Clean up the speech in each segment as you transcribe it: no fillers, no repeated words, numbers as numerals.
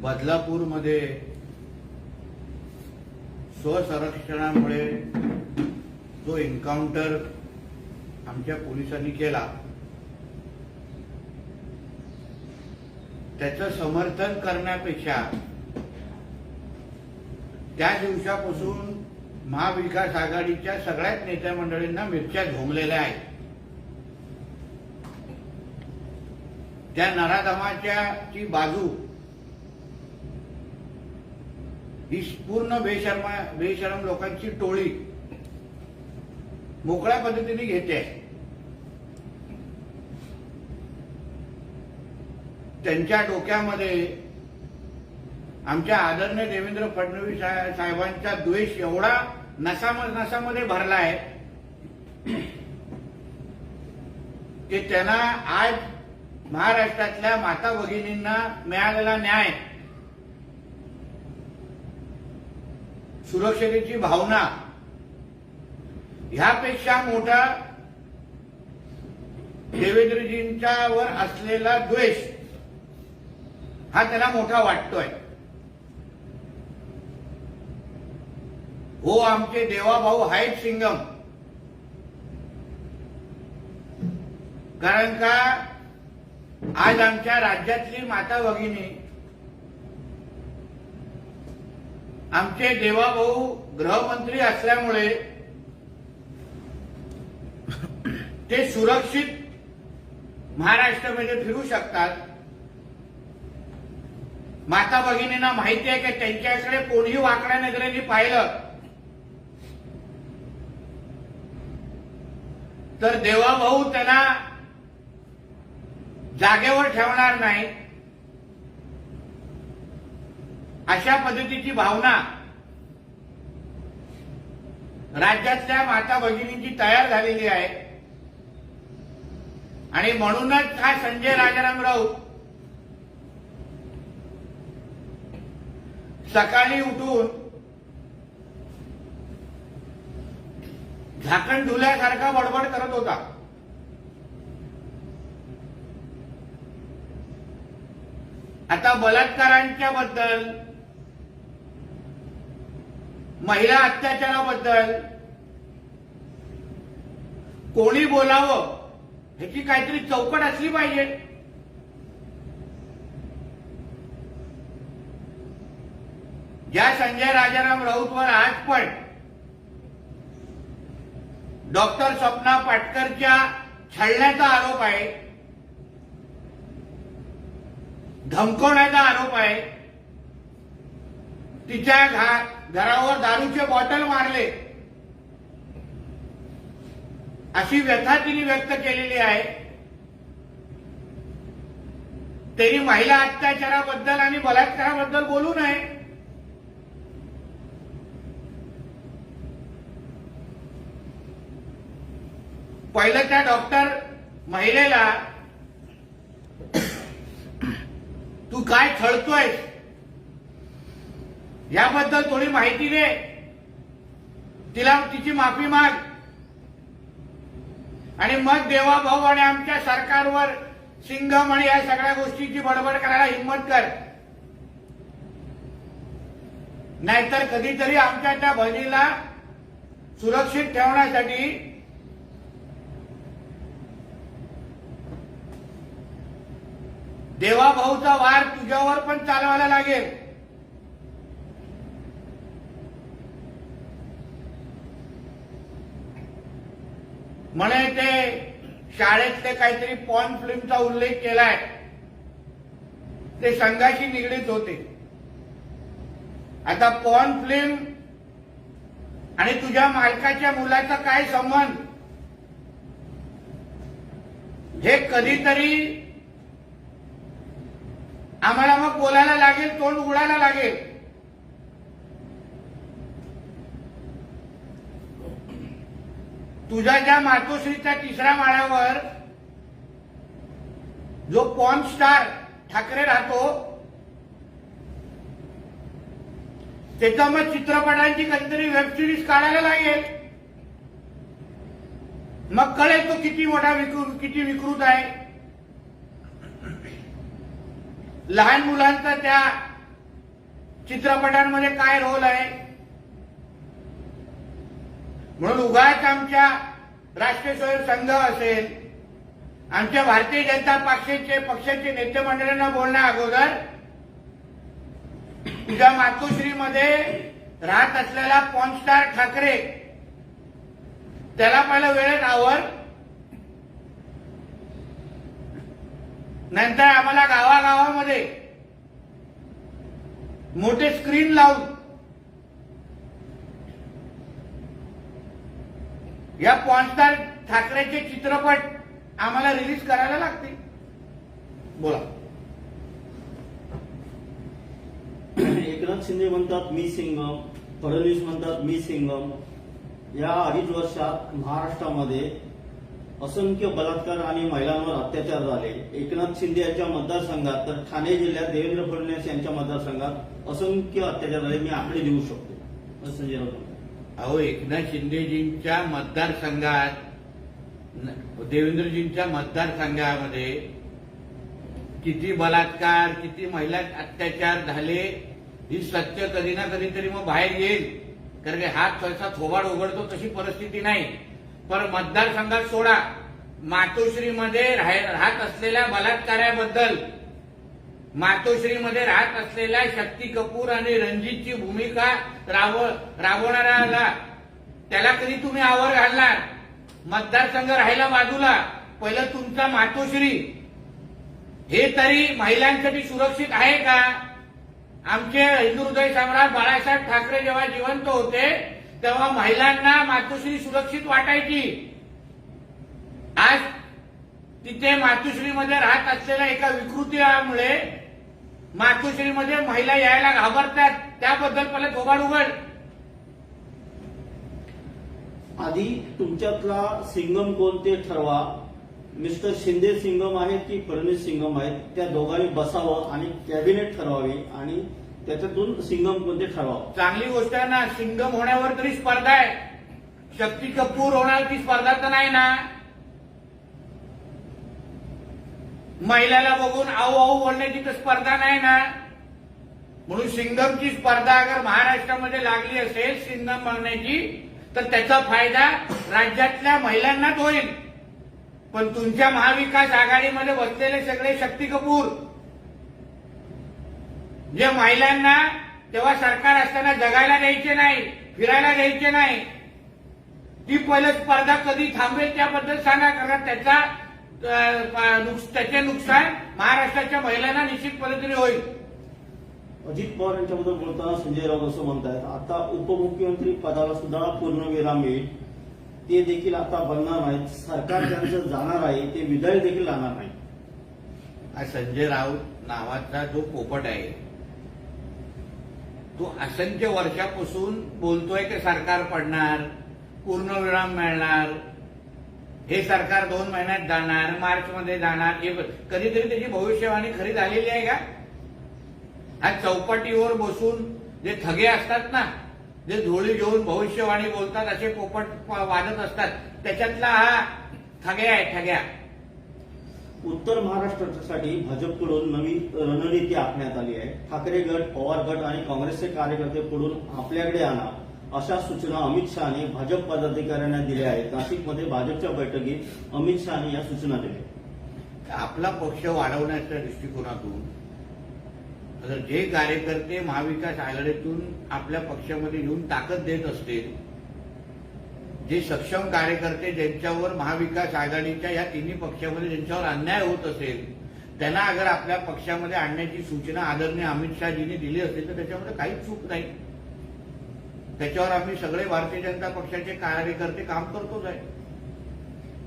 बदलापूरमध्ये स्वसंरक्षणामुळे जो एन्काउंटर आमच्या पोलिसांनी केला त्याचं समर्थन करण्यापेक्षा त्या दिवसापासून महाविकास आघाडीच्या सगळ्याच नेत्या मंडळींना मिरच्या झोंबलेल्या आहेत. त्या नराधमाच्या ची बाजू ही पूर्ण बेशरम लोकांची टोळी मोकळ्या पद्धतीने घेते. त्यांच्या डोक्यामध्ये आमच्या आदरणीय देवेंद्र फडणवीस साहेबांचा द्वेष एवढा नसामध्ये भरला आहे की त्यांना आज महाराष्ट्रातल्या माता भगिनींना मिळालेला न्याय, सुरक्षतेची भावना ह्यापेक्षा मोठा देवेंद्रजींच्यावर असलेला द्वेष हा त्याला मोठा वाटतोय. हो, आमचे देवाभाऊ आहेत सिंगम. कारण का आज आमच्या राज्यातली माता भगिनी, आमचे देवाभाऊ गृहमंत्री असल्यामुळे ते सुरक्षित महाराष्ट्रामध्ये फिरू शकतात. माता भगिनींना माहिती आहे की त्यांच्याकडे कोणीही वाकड्या नजरेने पाहिलं तर देवाभाऊ त्यांना जागेवर ठेवणार नाही. अशा पद्धतीची भावना राज्यातल्या माता भगिनींची तयार झालेली आहे. आणि म्हणूनच हा संजय राजाराम राऊत सकाळी उठून झाकण धुल्यासारखा बडबड करत होता. आता बलात्कारांच्या बद्दल, महिला अत्याचाराबद्दल कोणी बोलावं ह्याची काहीतरी चौकट असली पाहिजे. ज्या संजय राजाराम राऊतवर आज पण डॉक्टर स्वप्ना पाटकरच्या छळण्याचा आरोप आहे, धमकवण्याचा आरोप आहे, तिच्या घरावर दारूचे बॉटल मारले अशी व्यथा तिने व्यक्त केलेली आहे. त्यांनी महिला अत्याचाराबद्दल आणि बलात्काराबद्दल बोलू नये. पहिलं त्या डॉक्टर महिलेला तू काय छळतोयस याबद्दल थोडी माहिती दे, तिला तिची माफी माग आणि मग देवाभाऊ आणि आमच्या सरकारवर सिंगम आणि या सगळ्या गोष्टीची बडबड करायला हिंमत कर. नाहीतर कधीतरी आमच्या त्या बहिणीला सुरक्षित ठेवण्यासाठी देवाभाऊचा वार तुझ्यावर पण चालवायला लागेल. म्हणे ते शाळेतले काहीतरी पॉर्न फिल्मचा उल्लेख केलाय. ते संघाशी निगडीत होते. आता पॉर्न फिल्म आणि तुझ्या मालकाच्या मुलाचा काय संबंध, हे कधीतरी आम्हाला मग बोलायला लागेल, तोंड उघडायला लागेल. तुझ्या ज्या मातोश्रीच्या 3ऱ्या माळ्यावर जो पॉर्न स्टार ठाकरे राहतो, त्याचा मग चित्रपटांची कधीतरी वेब सिरीज काढायला लागेल. मग कळेल तो किती मोठा किती विकृत आहे. लहान मुलांचा त्या चित्रपटांमध्ये काय रोल आहे. म्हणून उगाच आमच्या राष्ट्रीय स्वयंसेवक संघ असेल, आमच्या भारतीय जनता पक्षाचे नेते मंडळींना बोलण्या अगोदर तुझ्या मातोश्रीमध्ये राहत असलेला पॉर्न स्टार ठाकरे, त्याला पहिलं वेळेत आवर, नंतर आम्हाला गावागावामध्ये मोठे स्क्रीन लावून या पॉर्न स्टार ठाकरेचे चित्रपट आम्हाला रिलीज करायला लागतील. बोला. एकनाथ शिंदे म्हणतात मी सिंगम, फडणवीस म्हणतात मी सिंगम. या 2.5 वर्षात महाराष्ट्रामध्ये असंख्य बलात्कार आणि महिलांवर अत्याचार झाले. एकनाथ शिंदे यांच्या मतदारसंघात तर ठाणे जिल्ह्यात देवेंद्र फडणवीस यांच्या मतदारसंघात असंख्य अत्याचार झाले. मी आकडे देऊ शकतो असं संजय राऊत. अहो, एकनाथ शिंदेजींच्या मतदारसंघात, देवेंद्रजींच्या मतदारसंघामध्ये किती बलात्कार, किती महिला अत्याचार झाले, ही सत्य कधी ना कधीतरी मग बाहेर येईल. कारण की हात सहसा थोबाड उघडतो तशी परिस्थिती नाही. पण मतदारसंघात सोडा, मातोश्रीमध्ये राहत असलेल्या बलात्काराबद्दल, मातोश्रीमध्ये राहत असलेल्या शक्ती कपूर आणि रणजितची भूमिका राबवणाऱ्याला त्याला कधी तुम्ही आवर घालणार. मतदारसंघ राहिला बाजूला, पहिलं तुमचा मातोश्री हे तरी महिलांसाठी सुरक्षित आहे का? आमचे हिंदू हृदय सम्राट बाळासाहेब ठाकरे जेव्हा जिवंत होते तेव्हा महिलांना मातोश्री सुरक्षित वाटायची. आज तिथे मातोश्रीमध्ये राहत असलेल्या एका विकृतीमुळे मातोश्रीमध्ये महिला यायला घाबरतात. त्याबद्दल पहिलं थोबाड उघड. आधी तुमच्यातला सिंगम कोण ते ठरवा. मिस्टर शिंदे सिंगम आहेत की फडणवीस सिंगम आहेत, त्या दोघांनी बसावं आणि कॅबिनेट ठरवावी आणि त्याच्यातून सिंगम कोणते ठरवावं. चांगली गोष्ट आहे ना. सिंगम होण्यावर तरी स्पर्धा आहे. शक्ती कपूर होणार ती स्पर्धा तर नाही ना. महिलाला बघून आऊ आऊ बोलण्याची तर स्पर्धा नाही ना. म्हणून सिंगमची स्पर्धा अगर महाराष्ट्रामध्ये लागली असेल सिंगम बनण्याची, तर त्याचा फायदा राज्यातल्या महिलांनाच होईल. पण तुमच्या महाविकास आघाडीमध्ये बसलेले सगळे शक्ती कपूर, जे महिलांना तेव्हा सरकार असताना जगायला द्यायचे नाही, फिरायला द्यायचे नाही, ती पहिलं स्पर्धा कधी थांबेल त्याबद्दल सांगा. कारण त्याचे नुकसान महाराष्ट्राच्या महिलांना निश्चित पद्धतीने होईल. अजित पवार यांच्याबद्दल बोलताना संजय राऊत असं म्हणतायत, आता उपमुख्यमंत्री पदाला सुद्धा पूर्णविराम येईल. ते देखील आता बनणार नाहीत. सरकार त्यांचं जाणार आहे, ते विधायी देखील राहणार नाही. हा संजय राऊत नावाचा जो पोपट आहे, तो असंख्य वर्षापासून बोलतोय की सरकार पडणार, पूर्णविराम मिळणार, हे सरकार 2 महिन्यात जाणार, मार्चमध्ये जाणार. कधीतरी त्याची भविष्यवाणी खरी झालेली आहे का? हा चौपाटीवर बसून जे ठगे असतात ना, जे झोळी घेऊन भविष्यवाणी बोलतात, असे पोपट वाजत असतात, त्याच्यातला हा ठग्या आहे, ठग्या. उत्तर महाराष्ट्रासाठी भाजपकडून नवी रणनीती आखण्यात आली आहे. ठाकरे गट, पवार गट आणि काँग्रेसचे कार्यकर्ते पुढून आपल्याकडे आणा, अशा सूचना अमित शहानी भाजप पदाधिकाऱ्यांना दिल्या आहेत. नाशिकमध्ये भाजपच्या बैठकीत अमित शहानी या सूचना दिल्या. आपला पक्ष वाढवण्याच्या दृष्टिकोनातून जर जे कार्यकर्ते महाविकास आघाडीतून आपल्या पक्षामध्ये येऊन ताकद देत असतील, जे सक्षम कार्यकर्ते ज्यांच्यावर महाविकास आघाडीच्या या 3 पक्षामध्ये ज्यांच्यावर अन्याय होत असेल, त्यांना अगर आपल्या पक्षामध्ये आणण्याची सूचना आदरणीय अमित शहाजींनी दिली असेल तर त्याच्यामध्ये काहीच चूक नाही. त्याच्यावर आम्ही सगळे भारतीय जनता पक्षाचे कार्यकर्ते काम करतोच आहे.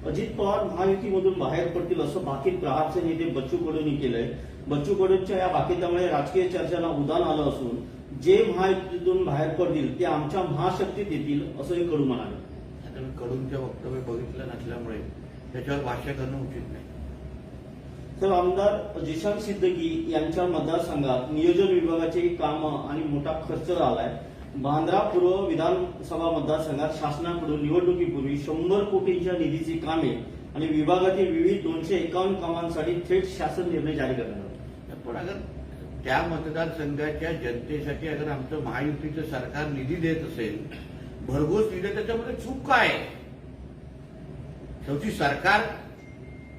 अजित पवार महायुतीमधून बाहेर पडतील असं भाकीत प्रहारचे नेते बच्चू कडूंनी केलंय. बच्चू कडूंच्या या भाकितामुळे राजकीय चर्चांना उधाण आलं असून जे महायुतीतून बाहेर पडतील ते आमच्या महाशक्तीत येतील असंही कडू म्हणाले. आता मी कडूंचे वक्तव्य बघितलं नसल्यामुळे त्याच्यावर भाष्य करणं उचित नाही. तर आमदार जिशान सिद्दकी यांच्या मतदारसंघात नियोजन विभागाची कामं आणि मोठा खर्च झालाय. बांद्रा पूर्व विधानसभा मतदारसंघात शासनाकडून निवडणुकीपूर्वी 100 कोटींच्या निधीची कामे आणि विभागातील विविध 251 कामांसाठी थेट शासन निर्णय जारी करण्यात आला. पण अगर त्या मतदारसंघाच्या जनतेसाठी अगर आमचं महायुतीचं सरकार निधी देत असेल, भरघोस निधी, त्याच्यामध्ये चूक काय आहे? शेवटी सरकार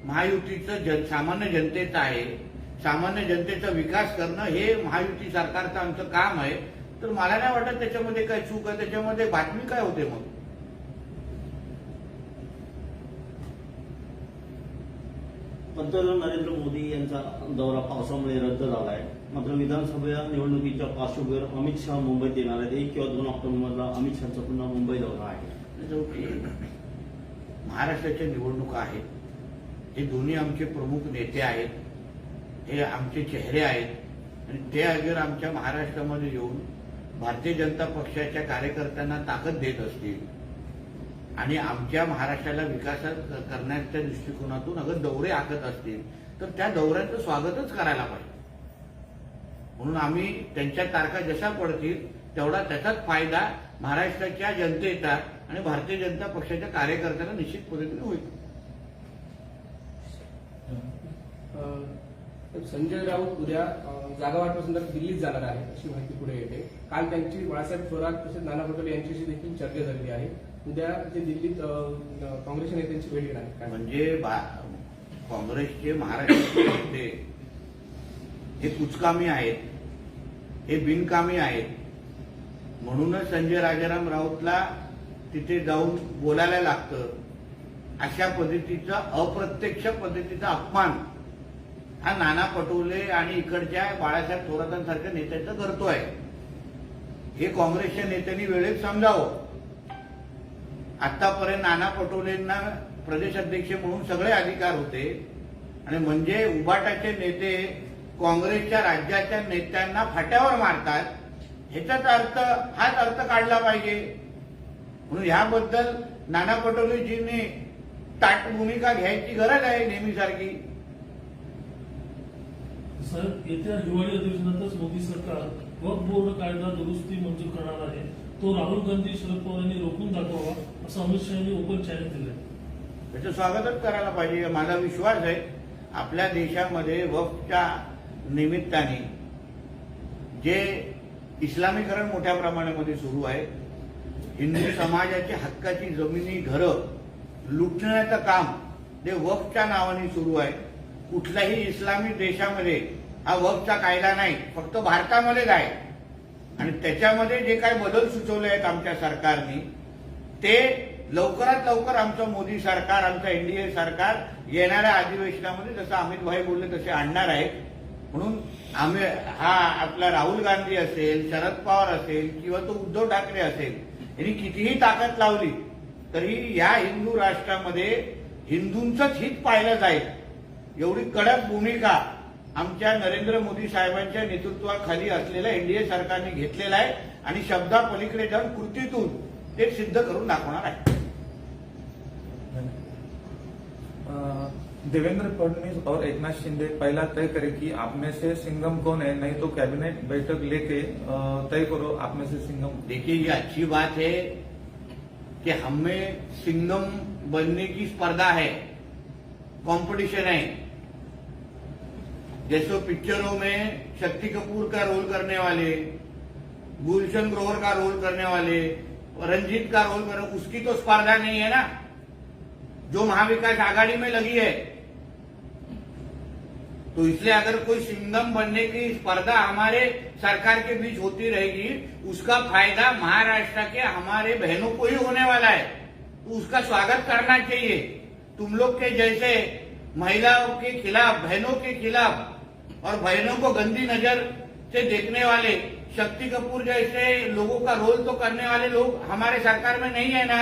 महायुतीचं सामान्य जनतेचं आहे. सामान्य जनतेचा विकास करणं हे महायुती सरकारचं आमचं काम आहे. तर मला नाही वाटत त्याच्यामध्ये काय चूक आहे. त्याच्यामध्ये बातमी काय होते मग? पंतप्रधान नरेंद्र मोदी यांचा दौरा पावसामुळे रद्द झालाय. मात्र विधानसभा निवडणुकीच्या पार्श्वभूमीवर अमित शहा मुंबईत येणार आहेत. 1 किंवा 2 ऑक्टोबरला अमित शहाचा पुन्हा मुंबई दौरा आहे. शेवटी महाराष्ट्राच्या निवडणुका आहेत. हे दोन्ही आमचे प्रमुख नेते आहेत. हे आमचे चेहरे आहेत आणि ते अगर आमच्या महाराष्ट्रामध्ये येऊन भारतीय जनता पक्षाच्या कार्यकर्त्यांना ताकद देत असतील आणि आमच्या महाराष्ट्राला विकासात करण्याच्या दृष्टिकोनातून अगर दौरे आखत असतील तर त्या दौऱ्याचं स्वागतच करायला पाहिजे. म्हणून आम्ही त्यांच्या तारखा जशा पडतील तेवढा त्याचाच फायदा महाराष्ट्राच्या जनतेचा आणि भारतीय जनता पक्षाच्या कार्यकर्त्यांना निश्चित पद्धतीने होईल. संजय राऊत उद्या जागा वाटपासंदर्भात दिल्लीत जाणार आहे अशी माहिती पुढे येते. काल त्यांची बाळासाहेब थोरात तसेच नाना पटोले यांच्याशी देखील चर्चा झालेली आहे. उद्या ते दिल्लीत काँग्रेसच्या नेत्यांची भेट घेणार आहेत. म्हणजे काँग्रेसचे महाराष्ट्राचे नेते हे कुचकामी आहेत, हे बिनकामी आहेत. म्हणूनच संजय राजाराम राऊतला तिथे जाऊन बोलायला लागतं. अशा पद्धतीचा अप्रत्यक्ष पद्धतीचा अपमान हा नाना पटोले आणि इकडच्या बाळासाहेब थोरातांसारख्या नेत्यांचा करतोय. हे काँग्रेसच्या नेत्यांनी वेळेत समजावं. आतापर्यंत नाना पटोलेंना प्रदेश अध्यक्ष म्हणून सगळे अधिकार होते आणि म्हणजे उबाटाचे नेते काँग्रेसच्या राज्याच्या नेत्यांना फाट्यावर मारतात. ह्याचाच अर्थ हाच अर्थ काढला पाहिजे. म्हणून ह्याबद्दल नाना पटोलेजींनी ताट भूमिका घ्यायची गरज आहे नेहमीसारखी. सर, येत्या हिवाळी अधिवेशनातच मोदी सरकार वक्फ बोर्ड कायदा दुरुस्ती मंजूर करणार आहे. तो राहुल गांधी, शरद पवार यांनी रोखून दाखवावा असं अमित शहा यांनी ओपन चॅलेंज दिलंय. त्याचं स्वागतच करायला पाहिजे. माझा विश्वास आहे आपल्या देशामध्ये वक्फच्या निमित्ताने जे इस्लामीकरण मोठ्या प्रमाणामध्ये सुरू आहे, हिंदू समाजाच्या हक्काची जमिनी, घरं लुटण्याचं काम जे वक्फच्या नावाने सुरू आहे. कुठल्याही इस्लामी देशामध्ये हा वक्फचा कायदा नाही, फक्त भारतामध्येच आहे. आणि त्याच्यामध्ये जे काही बदल सुचवले आहेत आमच्या सरकारने ते लवकरात लवकर आमचं मोदी सरकार, आमचं एनडीए सरकार येणाऱ्या अधिवेशनामध्ये जसं अमित भाई बोलले तसे आणणार आहे. म्हणून आम्ही हा आपला राहुल गांधी असेल, शरद पवार असेल किंवा तो उद्धव ठाकरे असेल, यांनी कितीही ताकद लावली तरी या हिंदू राष्ट्रामध्ये हिंदूंचंच हित पाहिलं जाईल एवढी कडक भूमिका आमच्या नरेंद्र मोदी साहेबांच्या नेतृत्वाखाली असलेल्या एनडीए सरकारने घेतलेला आहे आणि शब्दापलीकडे जाऊन कृतीतून ते सिद्ध करून दाखवणार आहे. देवेंद्र फडणवीस और एकनाथ शिंदे पहला तय करे कि आप में से सिंघम कौन है, नहीं तो कैबिनेट बैठक लेके तय करो आप में से सिंघम. देखिए, ये अच्छी बात है कि हमें सिंघम बनने की स्पर्धा है, कंपटीशन है. जैसे पिक्चरों में शक्ति कपूर का रोल करने वाले, गुलशन ग्रोवर का रोल करने वाले, रंजीत का रोल करने, उसकी तो स्पर्धा नहीं है ना जो महाविकास आघाड़ी में लगी है. तो इसलिए अगर कोई सिंघम बनने की स्पर्धा हमारे सरकार के बीच होती रहेगी, उसका फायदा महाराष्ट्र के हमारे बहनों को ही होने वाला है. तो उसका स्वागत करना चाहिए. तुम लोग के जैसे महिलाओं के खिलाफ, बहनों के खिलाफ और बहनों को गंदी नजर से देखने वाले शक्ति कपूर जैसे लोगों का रोल तो करने वाले लोग हमारे सरकार में नहीं है ना।